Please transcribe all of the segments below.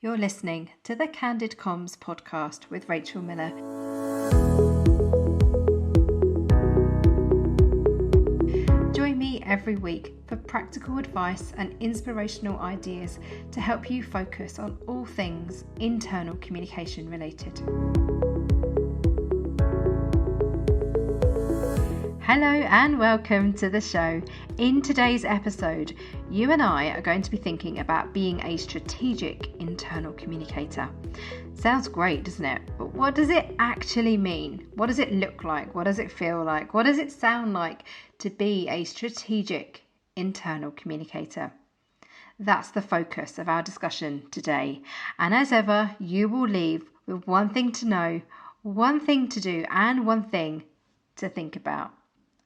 You're listening to the Candid Comms podcast with Rachel Miller. Join me every week for practical advice and inspirational ideas to help you focus on all things internal communication related. Hello and welcome to the show. In today's episode, you and I are going to be thinking about being a strategic internal communicator. Sounds great, doesn't it? But what does it actually mean? What does it look like? What does it feel like? What does it sound like to be a strategic internal communicator? That's the focus of our discussion today. And as ever, you will leave with one thing to know, one thing to do, and one thing to think about.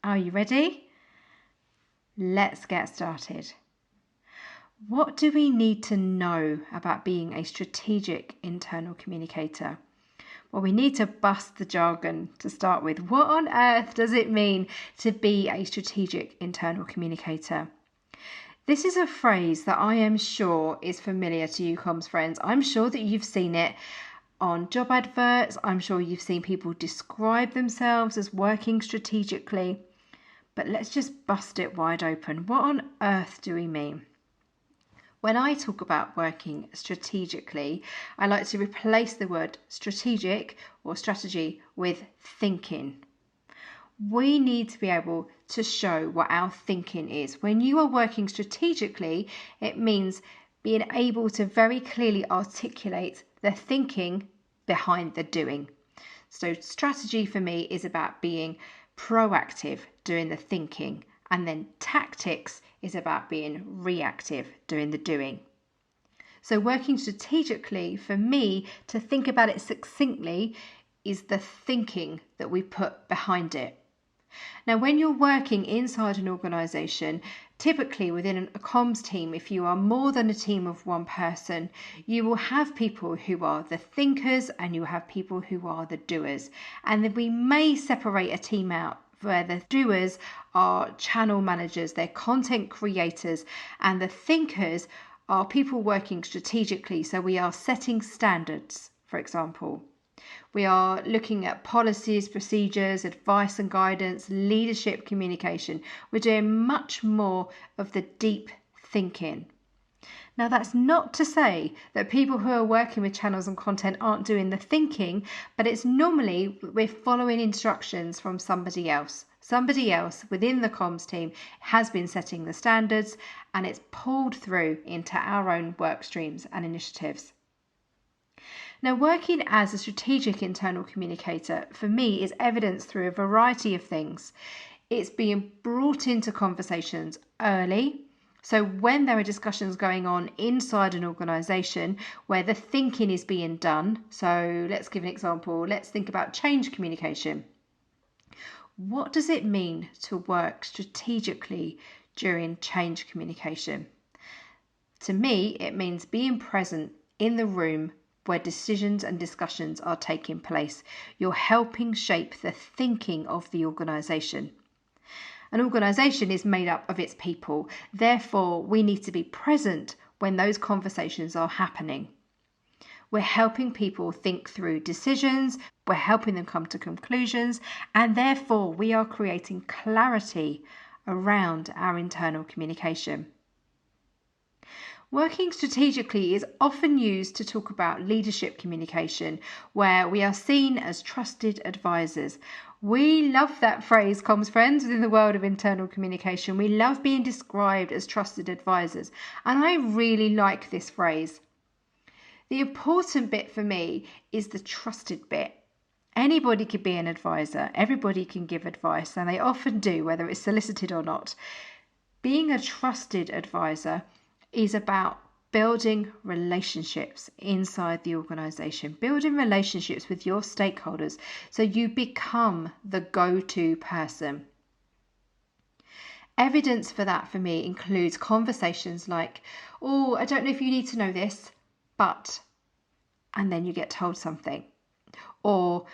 Are you ready? Let's get started. What do we need to know about being a strategic internal communicator? Well, we need to bust the jargon to start with. What on earth does it mean to be a strategic internal communicator? This is a phrase that I am sure is familiar to you, comms friends. I'm sure that you've seen it on job adverts. I'm sure you've seen people describe themselves as working strategically. But let's just bust it wide open. What on earth do we mean? When I talk about working strategically, I like to replace the word strategic or strategy with thinking. We need to be able to show what our thinking is. When you are working strategically, it means being able to very clearly articulate the thinking behind the doing. So strategy for me is about being proactive, doing the thinking, and then tactics is about being reactive, doing the doing. So working strategically, for me, to think about it succinctly, is the thinking that we put behind it. Now, when you're working inside an organisation, typically within a comms team, if you are more than a team of one person, you will have people who are the thinkers and you have people who are the doers. And then we may separate a team out where the doers are channel managers, they're content creators, and the thinkers are people working strategically. So we are setting standards, for example. We are looking at policies, procedures, advice and guidance, leadership communication. We're doing much more of the deep thinking. Now, that's not to say that people who are working with channels and content aren't doing the thinking, but it's normally we're following instructions from somebody else. Somebody else within the comms team has been setting the standards and it's pulled through into our own work streams and initiatives. Now, working as a strategic internal communicator for me is evidenced through a variety of things. It's being brought into conversations early. So when there are discussions going on inside an organisation where the thinking is being done, so let's give an example. Let's think about change communication. What does it mean to work strategically during change communication? To me, it means being present in the room where decisions and discussions are taking place. You're helping shape the thinking of the organisation. An organisation is made up of its people. Therefore, we need to be present when those conversations are happening. We're helping people think through decisions, we're helping them come to conclusions, and therefore we are creating clarity around our internal communication. Working strategically is often used to talk about leadership communication, where we are seen as trusted advisors. We love that phrase, comms friends, within the world of internal communication. We love being described as trusted advisors, and I really like this phrase. The important bit for me is the trusted bit. Anybody could be an advisor, everybody can give advice, and they often do, whether it's solicited or not. Being a trusted advisor is about building relationships inside the organisation, building relationships with your stakeholders so you become the go-to person. Evidence for that for me includes conversations like, oh, I don't know if you need to know this, but, and then you get told something. Or,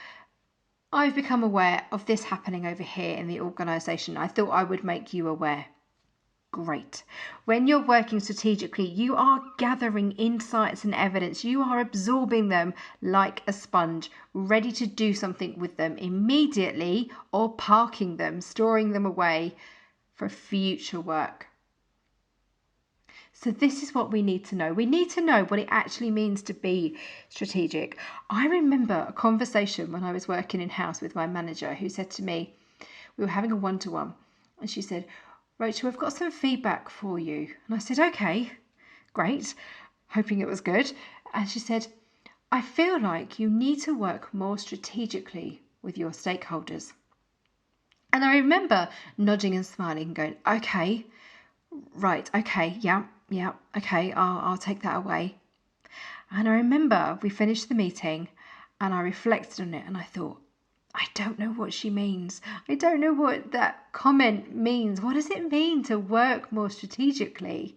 I've become aware of this happening over here in the organisation. I thought I would make you aware. Great. When you're working strategically, you are gathering insights and evidence. You are absorbing them like a sponge, ready to do something with them immediately, or parking them, storing them away for future work. So this is what we need to know. We need to know what it actually means to be strategic. I remember a conversation when I was working in-house with my manager who said to me, we were having a one-to-one, and she said, Rachel, I've got some feedback for you. And I said, okay, great, hoping it was good. And she said, I feel like you need to work more strategically with your stakeholders. And I remember nodding and smiling and going, okay, right, okay, yeah, okay, I'll take that away. And I remember we finished the meeting and I reflected on it and I thought, I don't know what she means. I don't know what that comment means. What does it mean to work more strategically?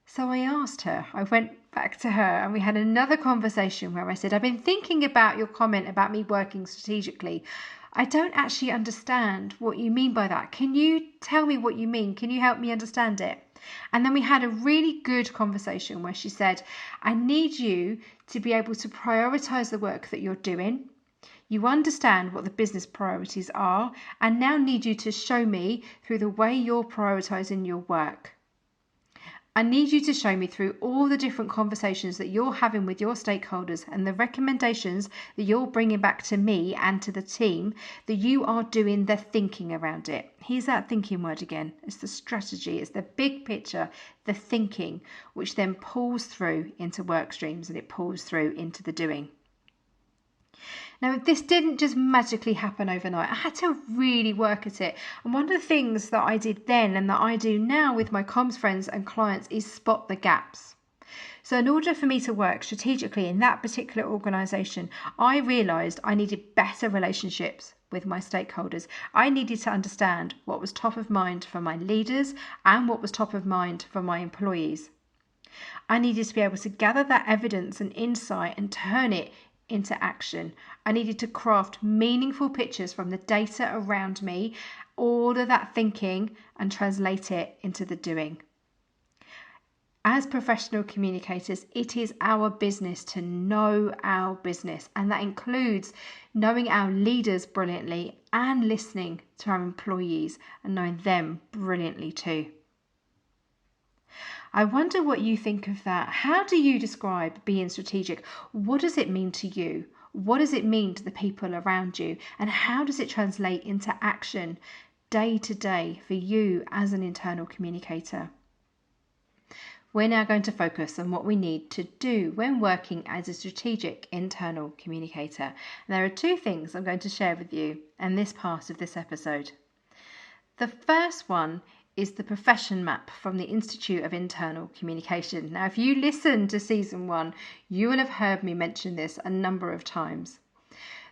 So I asked her, I went back to her and we had another conversation where I said, I've been thinking about your comment about me working strategically. I don't actually understand what you mean by that. Can you tell me what you mean? Can you help me understand it? And then we had a really good conversation where she said, I need you to be able to prioritize the work that you're doing. You understand what the business priorities are and now need you to show me through the way you're prioritizing your work. I need you to show me through all the different conversations that you're having with your stakeholders and the recommendations that you're bringing back to me and to the team, that you are doing the thinking around it. Here's that thinking word again. It's the strategy, it's the big picture, the thinking, which then pulls through into work streams and it pulls through into the doing. Now, this didn't just magically happen overnight. I had to really work at it. And one of the things that I did then and that I do now with my comms friends and clients is spot the gaps. So in order for me to work strategically in that particular organisation, I realised I needed better relationships with my stakeholders. I needed to understand what was top of mind for my leaders and what was top of mind for my employees. I needed to be able to gather that evidence and insight and turn it into action. I needed to craft meaningful pictures from the data around me, order that thinking and translate it into the doing. As professional communicators, it is our business to know our business, and that includes knowing our leaders brilliantly and listening to our employees and knowing them brilliantly too. I wonder what you think of that. How do you describe being strategic? What does it mean to you? What does it mean to the people around you? And how does it translate into action day to day for you as an internal communicator? We're now going to focus on what we need to do when working as a strategic internal communicator. And there are two things I'm going to share with you in this part of this episode. The first one is the profession map from the Institute of Internal Communication. Now, if you listen to season 1, you will have heard me mention this a number of times.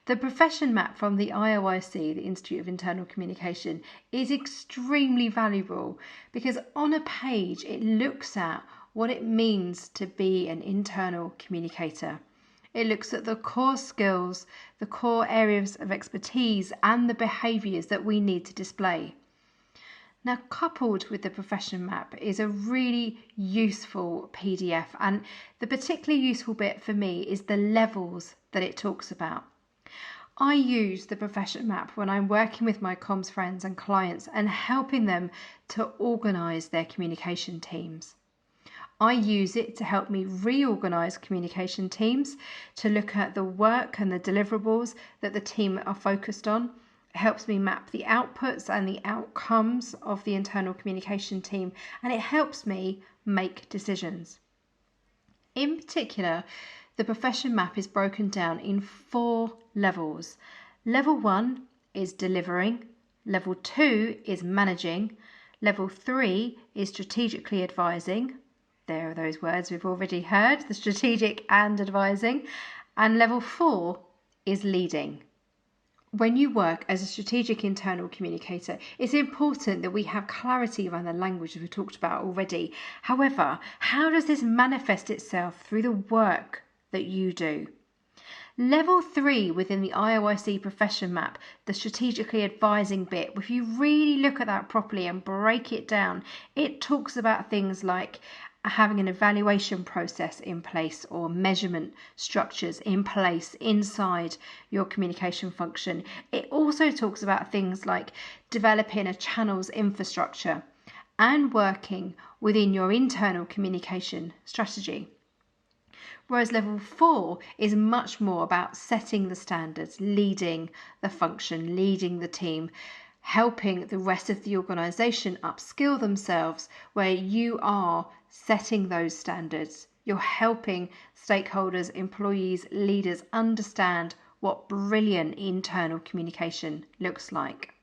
The profession map from the IOIC, the Institute of Internal Communication, is extremely valuable because on a page it looks at what it means to be an internal communicator. It looks at the core skills, the core areas of expertise and the behaviours that we need to display. Now, coupled with the profession map is a really useful PDF, and the particularly useful bit for me is the levels that it talks about. I use the profession map when I'm working with my comms friends and clients and helping them to organise their communication teams. I use it to help me reorganise communication teams, to look at the work and the deliverables that the team are focused on. It helps me map the outputs and the outcomes of the internal communication team, and it helps me make decisions. In particular, the profession map is broken down in 4 levels. Level 1 is delivering, level 2 is managing, level 3 is strategically advising. There are those words we've already heard, the strategic and advising, and level 4 is leading. When you work as a strategic internal communicator, it's important that we have clarity around the language we've talked about already. However, how does this manifest itself through the work that you do? Level 3 within the IOIC profession map, the strategically advising bit, if you really look at that properly and break it down, it talks about things like having an evaluation process in place or measurement structures in place inside your communication function. It also talks about things like developing a channels infrastructure and working within your internal communication strategy. Whereas level 4 is much more about setting the standards, leading the function, leading the team, helping the rest of the organisation upskill themselves, where you are setting those standards. You're helping stakeholders, employees, leaders understand what brilliant internal communication looks like.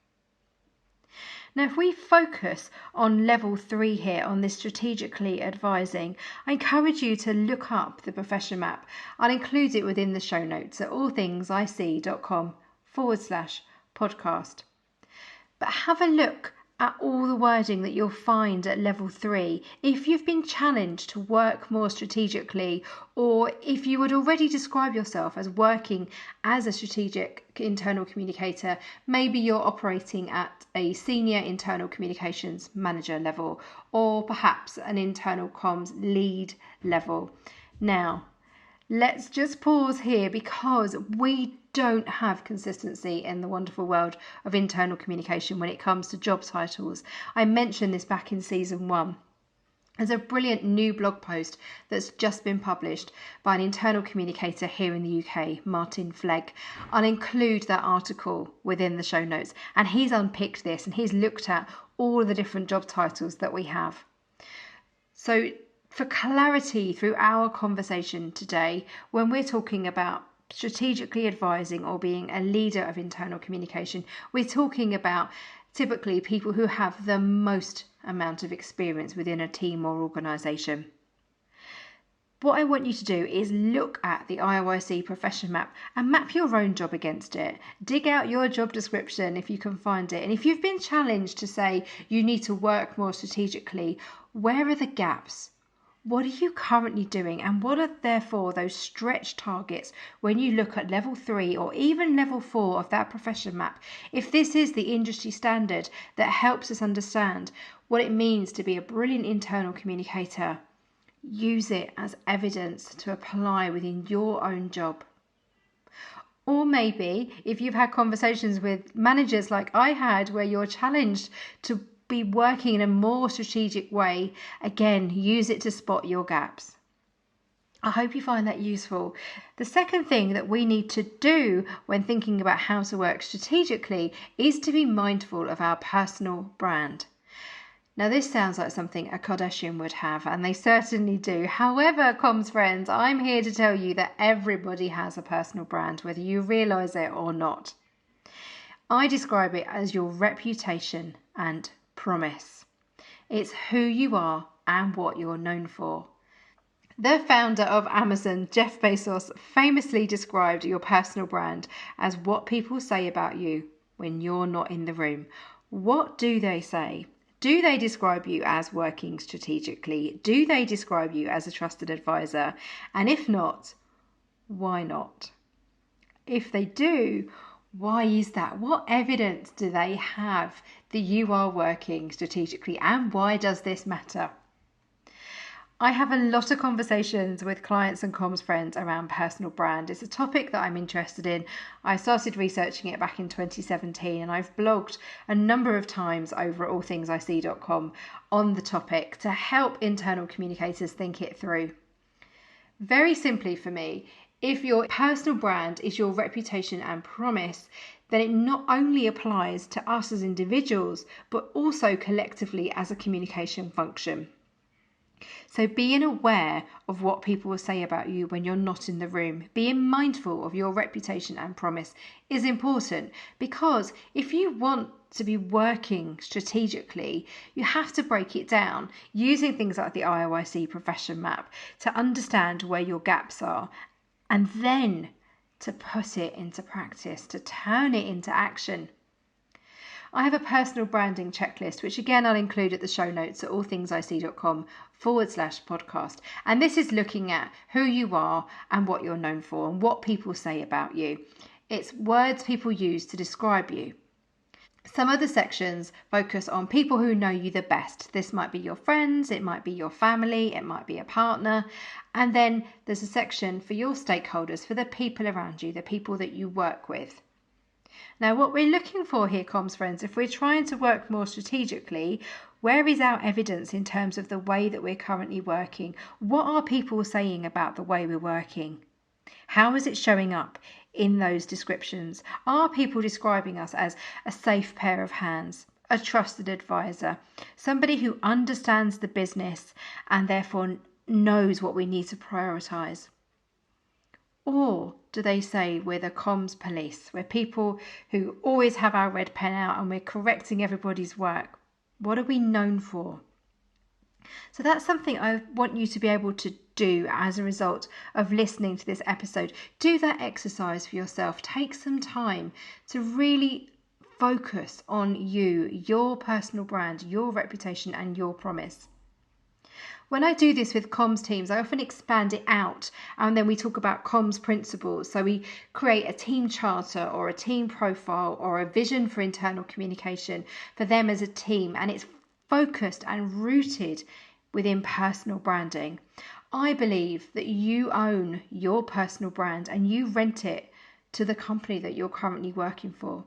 Now, if we focus on level 3 here, on this strategically advising, I encourage you to look up the profession map. I'll include it within the show notes at allthingsic.com/podcast. But have a look at all the wording that you'll find at level 3. If you've been challenged to work more strategically, or if you would already describe yourself as working as a strategic internal communicator, maybe you're operating at a senior internal communications manager level, or perhaps an internal comms lead level. Now, let's just pause here, because we don't have consistency in the wonderful world of internal communication when it comes to job titles. I mentioned this back in season 1. There's a brilliant new blog post that's just been published by an internal communicator here in the UK, Martin Flegg. I'll include that article within the show notes, and he's unpicked this and he's looked at all the different job titles that we have. So for clarity through our conversation today, when we're talking about strategically advising or being a leader of internal communication, we're talking about typically people who have the most amount of experience within a team or organisation. What I want you to do is look at the IOIC profession map and map your own job against it. Dig out your job description if you can find it. And if you've been challenged to say you need to work more strategically, where are the gaps? What are you currently doing, and what are therefore those stretch targets when you look at level 3 or even level 4 of that profession map? If this is the industry standard that helps us understand what it means to be a brilliant internal communicator, use it as evidence to apply within your own job. Or maybe if you've had conversations with managers like I had, where you're challenged to be working in a more strategic way, again, use it to spot your gaps. I hope you find that useful. The second thing that we need to do when thinking about how to work strategically is to be mindful of our personal brand. Now, this sounds like something a Kardashian would have, and they certainly do. However, comms friends, I'm here to tell you that everybody has a personal brand, whether you realise it or not. I describe it as your reputation and promise. It's who you are and what you're known for. The founder of Amazon, Jeff Bezos, famously described your personal brand as what people say about you when you're not in the room. What do they say? Do they describe you as working strategically? Do they describe you as a trusted advisor? And if not, why not? If they do, why is that? What evidence do they have that you are working strategically, and why does this matter? I have a lot of conversations with clients and comms friends around personal brand. It's a topic that I'm interested in. I started researching it back in 2017, and I've blogged a number of times over at allthingsic.com on the topic to help internal communicators think it through. Very simply for me, if your personal brand is your reputation and promise, then it not only applies to us as individuals, but also collectively as a communication function. So being aware of what people will say about you when you're not in the room, being mindful of your reputation and promise is important, because if you want to be working strategically, you have to break it down using things like the IOIC profession map to understand where your gaps are, and then to put it into practice, to turn it into action. I have a personal branding checklist, which again I'll include at the show notes at allthingsic.com/podcast. And this is looking at who you are and what you're known for and what people say about you. It's words people use to describe you. Some of the sections focus on people who know you the best. This might be your friends, it might be your family, it might be a partner. And then there's a section for your stakeholders, for the people around you, the people that you work with. Now, what we're looking for here, comms friends, if we're trying to work more strategically, where is our evidence in terms of the way that we're currently working? What are people saying about the way we're working? How is it showing up in those descriptions? Are people describing us as a safe pair of hands, a trusted advisor, somebody who understands the business and therefore knows what we need to prioritize? Or do they say we're the comms police? We're people who always have our red pen out and we're correcting everybody's work. What are we known for? So that's something I want you to be able to do as a result of listening to this episode. Do that exercise for yourself. Take some time to really focus on you, your personal brand, your reputation, and your promise. When I do this with comms teams, I often expand it out and then we talk about comms principles. So we create a team charter or a team profile or a vision for internal communication for them as a team, and it's focused and rooted within personal branding. I believe that you own your personal brand and you rent it to the company that you're currently working for.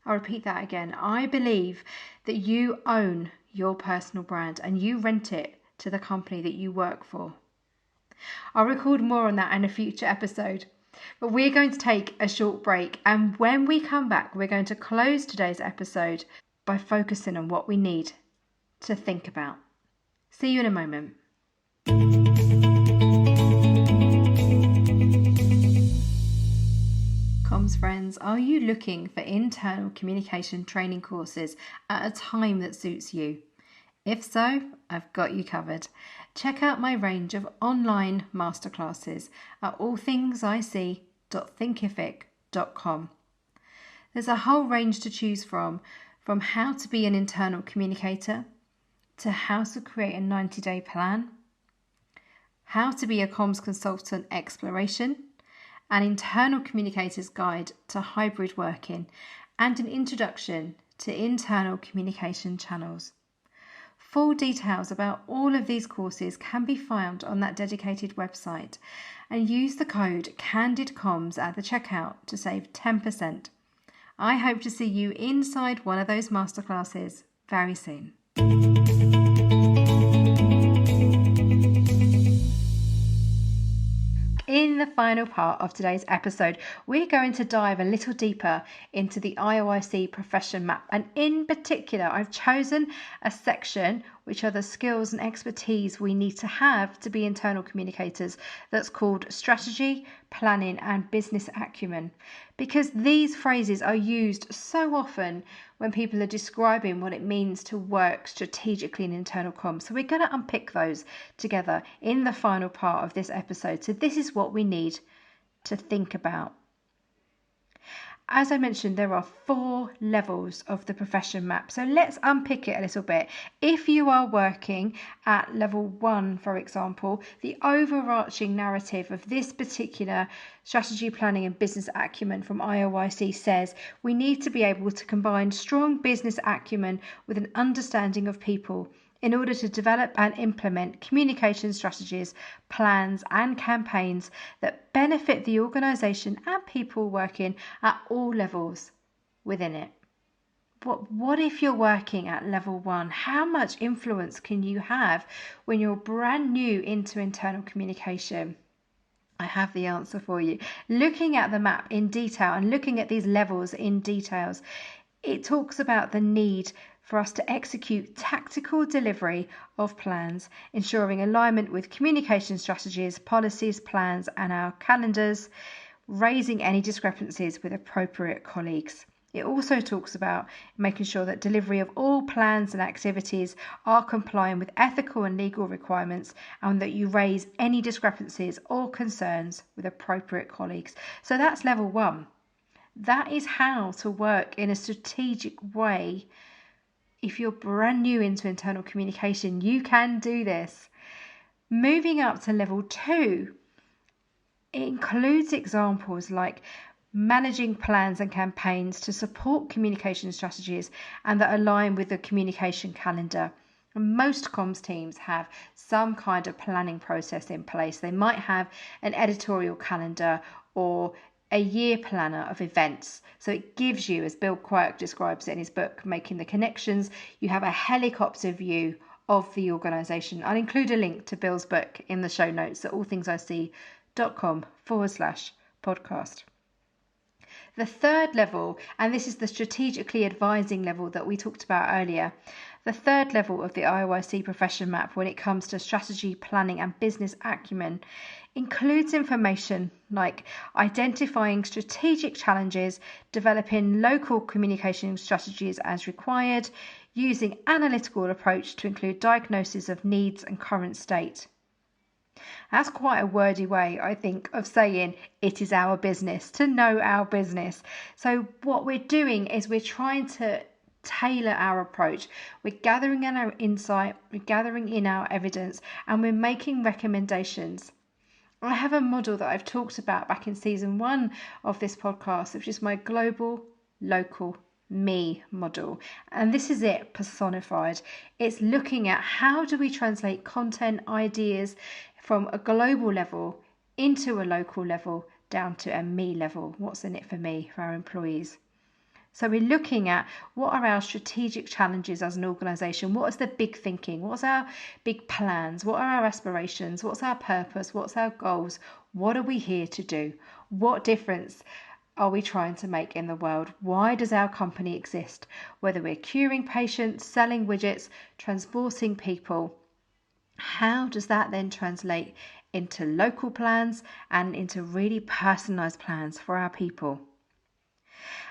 I'll repeat that again. I believe that you own your personal brand and you rent it to the company that you work for. I'll record more on that in a future episode, but we're going to take a short break, and when we come back we're going to close today's episode by focusing on what we need to think about. See you in a moment. Comms friends, are you looking for internal communication training courses at a time that suits you? If so, I've got you covered. Check out my range of online masterclasses at allthingsic.thinkific.com. There's a whole range to choose from how to be an internal communicator, to how to create a 90-day plan, how to be a comms consultant exploration, an internal communicator's guide to hybrid working, and an introduction to internal communication channels. Full details about all of these courses can be found on that dedicated website, and use the code CANDIDCOMMS at the checkout to save 10%. I hope to see you inside one of those masterclasses very soon. In the final part of today's episode, we're going to dive a little deeper into the IOIC profession map, and in particular I've chosen a section which are the skills and expertise we need to have to be internal communicators, that's called strategy, planning and business acumen, because these phrases are used so often when people are describing what it means to work strategically in internal comms. So we're going to unpick those together in the final part of this episode. So this is what we need to think about. As I mentioned, there are 4 levels of the profession map. So let's unpick it a little bit. If you are working at level 1, for example, the overarching narrative of this particular strategy planning and business acumen from IOIC says we need to be able to combine strong business acumen with an understanding of people in order to develop and implement communication strategies, plans and campaigns that benefit the organisation and people working at all levels within it. But what if you're working at level 1? How much influence can you have when you're brand new into internal communication? I have the answer for you. Looking at the map in detail and looking at these levels in details, it talks about the need for us to execute tactical delivery of plans, ensuring alignment with communication strategies, policies, plans, and our calendars, raising any discrepancies with appropriate colleagues. It also talks about making sure that delivery of all plans and activities are compliant with ethical and legal requirements, and that you raise any discrepancies or concerns with appropriate colleagues. So that's level 1. That is how to work in a strategic way. If you're brand new into internal communication, you can do this. Moving up to level 2, it includes examples like managing plans and campaigns to support communication strategies and that align with the communication calendar. Most comms teams have some kind of planning process in place. They might have an editorial calendar or a year planner of events. So it gives you, as Bill Quirk describes it in his book, Making the Connections, you have a helicopter view of the organisation. I'll include a link to Bill's book in the show notes at allthingsic.com/podcast. The third level, and this is the strategically advising level that we talked about earlier, the third level of the IOIC profession map when it comes to strategy, planning and business acumen includes information like identifying strategic challenges, developing local communication strategies as required, using analytical approach to include diagnosis of needs and current state. That's quite a wordy way, I think, of saying it is our business, to know our business. So what we're doing is we're trying to tailor our approach. We're gathering in our insight, we're gathering in our evidence, and we're making recommendations. I have a model that I've talked about back in season 1 of this podcast, which is my global, local, me model. And this is it personified. It's looking at how do we translate content, ideas from a global level into a local level down to a me level. What's in it for me, for our employees? So we're looking at what are our strategic challenges as an organisation? What is the big thinking? What's our big plans? What are our aspirations? What's our purpose? What's our goals? What are we here to do? What difference are we trying to make in the world? Why does our company exist? Whether we're curing patients, selling widgets, transporting people, how does that then translate into local plans and into really personalised plans for our people?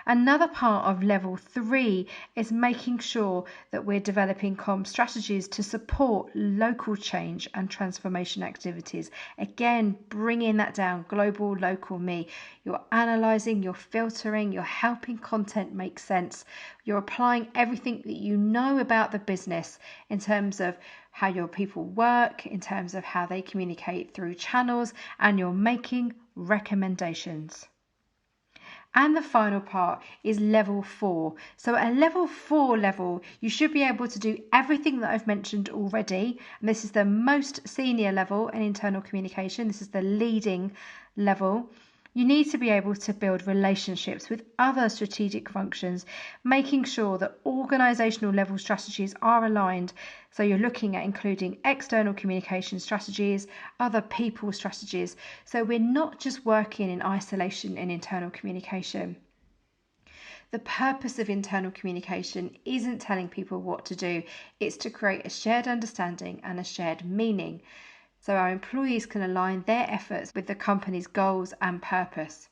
Another part of level 3 is making sure that we're developing comm strategies to support local change and transformation activities. Again, bringing that down, global, local, me. You're analysing, you're filtering, you're helping content make sense. You're applying everything that you know about the business in terms of how your people work, in terms of how they communicate through channels, and you're making recommendations. And the final part is level 4. So at level 4 level, you should be able to do everything that I've mentioned already. And this is the most senior level in internal communication. This is the leading level. You need to be able to build relationships with other strategic functions, making sure that organisational level strategies are aligned. So you're looking at including external communication strategies, other people strategies. So we're not just working in isolation in internal communication. The purpose of internal communication isn't telling people what to do. It's to create a shared understanding and a shared meaning, so our employees can align their efforts with the company's goals and purpose.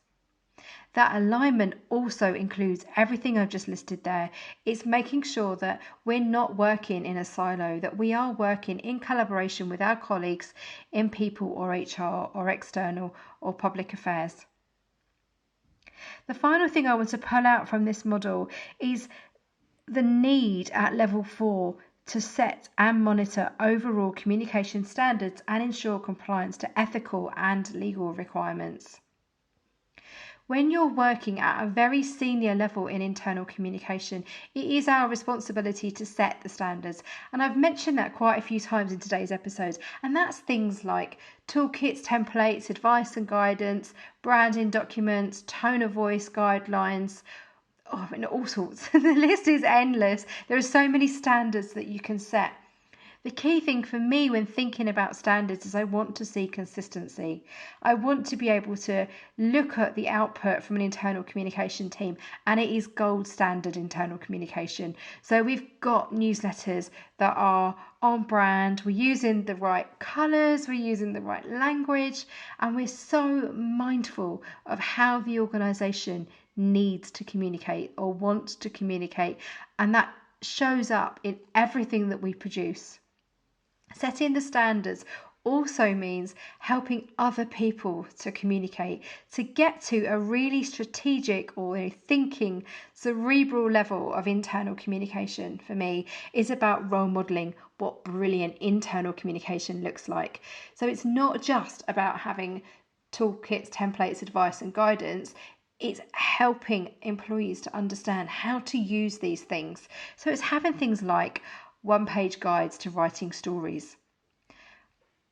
That alignment also includes everything I've just listed there. It's making sure that we're not working in a silo, that we are working in collaboration with our colleagues in people or HR or external or public affairs. The final thing I want to pull out from this model is the need at level 4 to set and monitor overall communication standards and ensure compliance to ethical and legal requirements. When you're working at a very senior level in internal communication, it is our responsibility to set the standards. And I've mentioned that quite a few times in today's episodes. And that's things like toolkits, templates, advice and guidance, branding documents, tone of voice guidelines, all sorts. The list is endless. There are so many standards that you can set. The key thing for me when thinking about standards is I want to see consistency. I want to be able to look at the output from an internal communication team, and it is gold standard internal communication. So we've got newsletters that are on brand, we're using the right colours, we're using the right language, and we're so mindful of how the organisation needs to communicate or wants to communicate, and that shows up in everything that we produce. Setting the standards also means helping other people to communicate, to get to a really strategic or thinking, cerebral level of internal communication. For me, is about role modeling what brilliant internal communication looks like. So it's not just about having toolkits, templates, advice and guidance. It's helping employees to understand how to use these things. So it's having things like one-page guides to writing stories.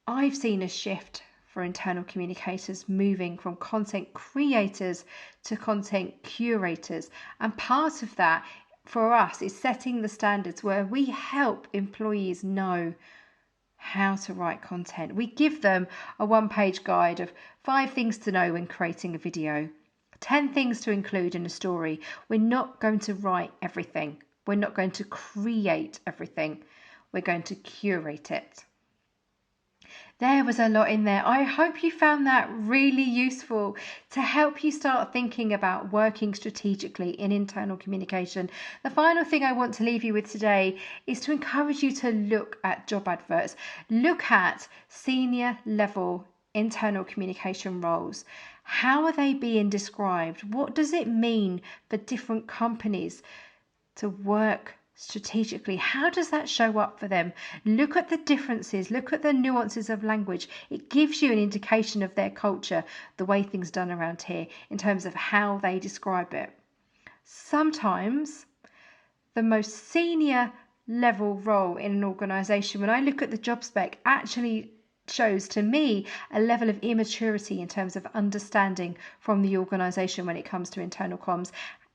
I've seen a shift for internal communicators moving from content creators to content curators. And part of that for us is setting the standards where we help employees know how to write content. We give them a one-page guide of 5 things to know when creating a video, 10 things to include in a story. We're not going to write everything. We're not going to create everything. We're going to curate it. There was a lot in there. I hope you found that really useful to help you start thinking about working strategically in internal communication. The final thing I want to leave you with today is to encourage you to look at job adverts. Look at senior level internal communication roles. How are they being described? What does it mean for different companies to work strategically? How does that show up for them? Look at the differences, look at the nuances of language. It gives you an indication of their culture, the way things are done around here in terms of how they describe it. Sometimes the most senior level role in an organisation, when I look at the job spec, actually shows to me a level of immaturity in terms of understanding from the organisation when it comes to internal comms.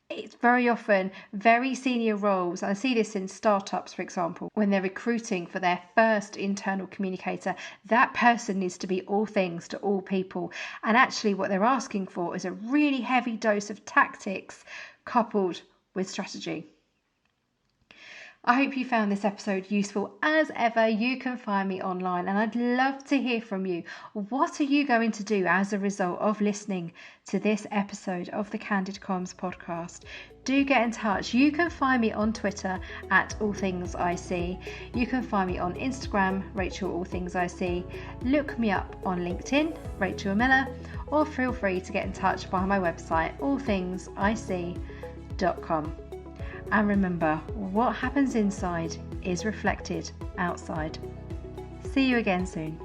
It's very often very senior roles. I see this in startups, for example, when they're recruiting for their first internal communicator. That person needs to be all things to all people. And actually what they're asking for is a really heavy dose of tactics coupled with strategy. I hope you found this episode useful. As ever, you can find me online and I'd love to hear from you. What are you going to do as a result of listening to this episode of the Candid Comms podcast? Do get in touch. You can find me on Twitter at All Things IC. You can find me on Instagram, Rachel All Things IC. Look me up on LinkedIn, Rachel Miller, or feel free to get in touch via my website, allthingsic.com. And remember, what happens inside is reflected outside. See you again soon.